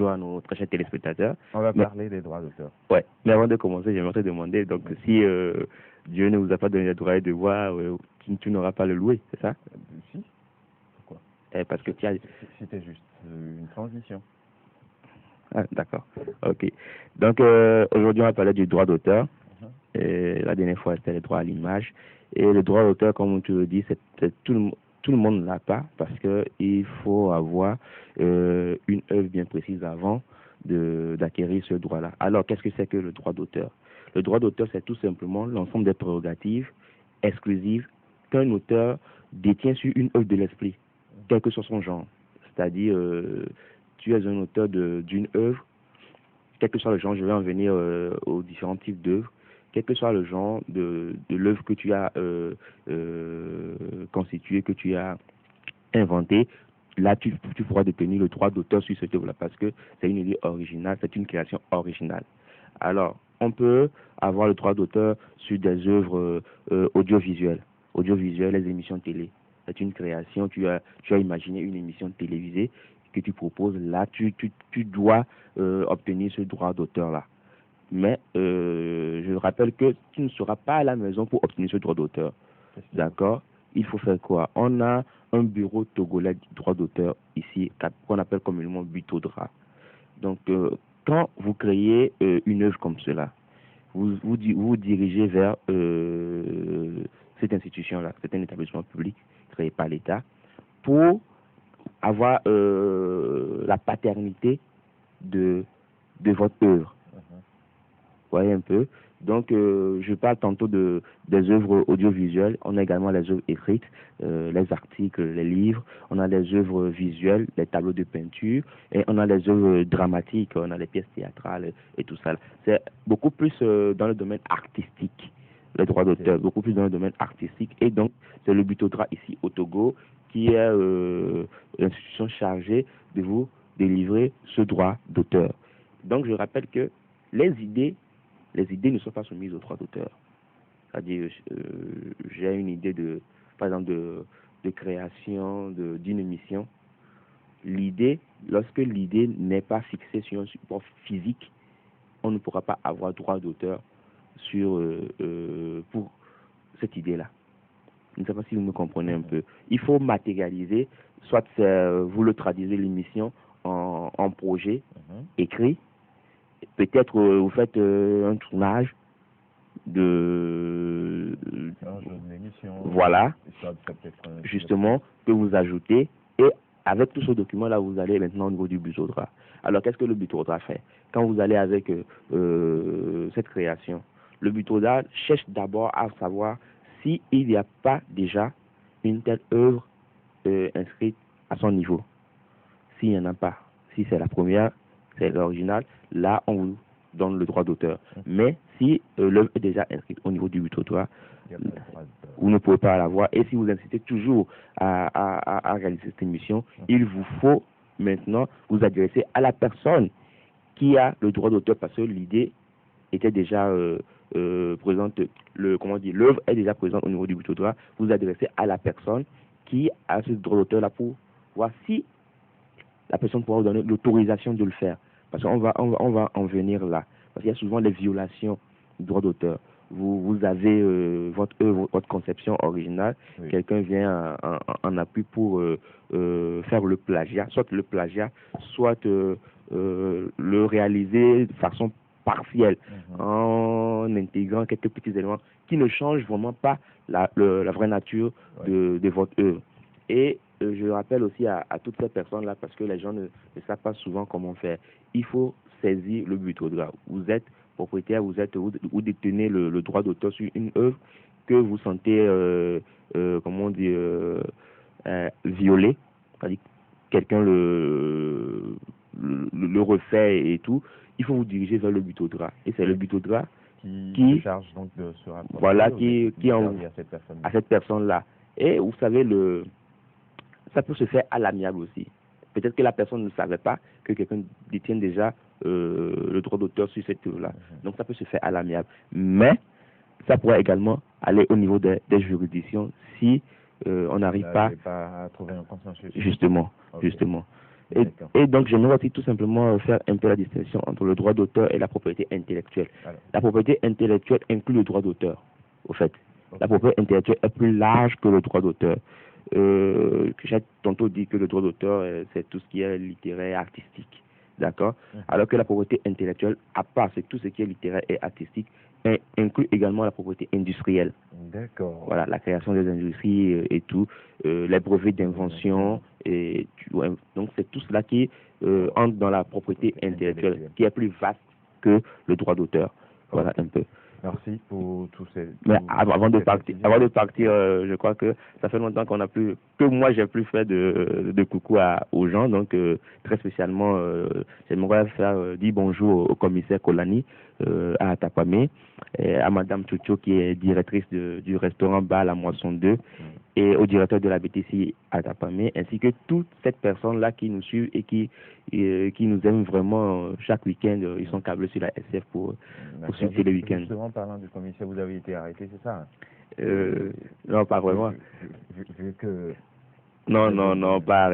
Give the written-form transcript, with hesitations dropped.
bonjour à nos très chers téléspectateurs. On va parler des droits d'auteur. Ouais, mais avant de commencer, j'aimerais te demander, donc si Dieu ne vous a pas donné le droit et devoir, tu n'auras pas le louer, c'est ça? Si. Pourquoi? Parce que tu as... C'était juste une transition. Ah, d'accord. Ok. Donc, aujourd'hui, on va parler du droit d'auteur. La dernière fois, c'était le droit à l'image. Et le droit d'auteur, comme tu le dis, tout le monde ne l'a pas parce que il faut avoir une œuvre bien précise avant d'acquérir ce droit-là. Alors, qu'est-ce que c'est que le droit d'auteur? Le droit d'auteur, c'est tout simplement l'ensemble des prérogatives exclusives qu'un auteur détient sur une œuvre de l'esprit, quel que soit son genre. C'est-à-dire, tu es un auteur d'une œuvre, quel que soit le genre, je vais en venir aux différents types d'œuvres, quel que soit le genre de l'œuvre que tu as constituée, que tu as inventée, là tu pourras détenir le droit d'auteur sur cette œuvre-là parce que c'est une idée originale, c'est une création originale. Alors, on peut avoir le droit d'auteur sur des œuvres audiovisuelles, les émissions télé. C'est une création, tu as imaginé une émission télévisée que tu proposes, là tu dois obtenir ce droit d'auteur-là. Mais je rappelle que tu ne seras pas à la maison pour obtenir ce droit d'auteur. D'accord? Il faut faire quoi? On a un bureau togolais du droit d'auteur ici, qu'on appelle communément Butodra. Donc, quand vous créez une œuvre comme cela, vous dirigez vers cette institution-là. C'est un établissement public créé par l'État pour avoir la paternité de votre œuvre. Vous voyez un peu. Donc, je parle tantôt des œuvres audiovisuelles. On a également les œuvres écrites, les articles, les livres. On a les œuvres visuelles, les tableaux de peinture. Et on a les œuvres dramatiques, on a les pièces théâtrales et tout ça. C'est beaucoup plus dans le domaine artistique, les droits d'auteur, beaucoup plus dans le domaine artistique. Et donc, c'est le Butodra ici au Togo qui est l'institution chargée de vous délivrer ce droit d'auteur. Donc, je rappelle que les idées ne sont pas soumises au droit d'auteur. C'est-à-dire, j'ai une idée par exemple, de création d'une émission. Lorsque l'idée n'est pas fixée sur un support physique, on ne pourra pas avoir droit d'auteur pour cette idée-là. Je ne sais pas si vous me comprenez un peu. Il faut matérialiser, soit vous le traduisez l'émission en projet écrit. Peut-être vous faites un tournage de voilà, justement, que vous ajoutez, et avec tout ce document-là, vous allez maintenant au niveau du Butodra. Alors, qu'est-ce que le Butodra fait? Quand vous allez avec cette création, le Butodra cherche d'abord à savoir s'il n'y a pas déjà une telle œuvre inscrite à son niveau. S'il n'y en a pas, si c'est la première, c'est l'original, là on vous donne le droit d'auteur. Mais si l'œuvre est déjà inscrite au niveau du Butodra, vous ne pouvez pas l'avoir. Et si vous incitez toujours à réaliser cette émission, il vous faut maintenant vous adresser à la personne qui a le droit d'auteur parce que l'idée était déjà présente, l'œuvre est déjà présente au niveau du Butodra. Vous vous adressez à la personne qui a ce droit d'auteur là pour voir si la personne pourra vous donner l'autorisation de le faire. Parce qu'on va en venir là. Parce qu'il y a souvent des violations du droit d'auteur. Vous avez votre conception originale. Quelqu'un vient en appui pour faire le plagiat. Soit le plagiat, soit le réaliser de façon partielle, en intégrant quelques petits éléments qui ne changent vraiment pas la vraie nature de votre œuvre. Et je rappelle aussi à toutes ces personnes-là, parce que les gens ne savent pas souvent comment faire, il faut saisir le Butodra. Vous êtes propriétaire, vous détenez le droit d'auteur sur une œuvre que vous sentez, violée, c'est-à-dire quelqu'un le refait et tout, il faut vous diriger vers le Butodra. Et c'est le Butodra qui charge donc de se rapprocher, voilà, qui envoie à cette personne-là. Et vous savez, ça peut se faire à l'amiable aussi. Peut-être que la personne ne savait pas que quelqu'un détient déjà le droit d'auteur sur cette œuvre-là. Donc ça peut se faire à l'amiable. Mais ça pourrait également aller au niveau des juridictions si on n'arrive pas à trouver un consensus. Justement. D'accord. Et donc, j'aimerais aussi tout simplement faire un peu la distinction entre le droit d'auteur et la propriété intellectuelle. Alors, La propriété intellectuelle inclut le droit d'auteur, au fait. La ok. propriété intellectuelle est plus large que le droit d'auteur. J'ai tantôt dit que le droit d'auteur, c'est tout ce qui est littéraire, artistique. D'accord? Alors que la propriété intellectuelle, à part c'est tout ce qui est littéraire et artistique, inclut également la propriété industrielle. D'accord. Voilà, la création des industries et tout, les brevets d'invention, et donc c'est tout cela qui entre dans la propriété intellectuelle, qui est plus vaste que le droit d'auteur. Voilà un peu. Merci pour tous ces. Mais tout- avant de ces partir, précisions. avant de partir, je crois que ça fait longtemps qu'on a plus, que moi j'ai plus fait de coucou aux gens, donc très spécialement, j'aimerais faire dire bonjour au commissaire Kolani à Atapamé, et à Madame Chucho qui est directrice du restaurant Bar La Moisson 2 et au directeur de la BTC à Atapamé, ainsi que toutes ces personnes-là qui nous suivent et qui nous aiment vraiment chaque week-end. Ils sont câblés sur la SF pour D'accord. suivre les week-ends. Justement, parlant du commissaire, vous avez été arrêté, c'est ça? Non, pas vraiment. Vu que. Non, Mais non, bon, non, pas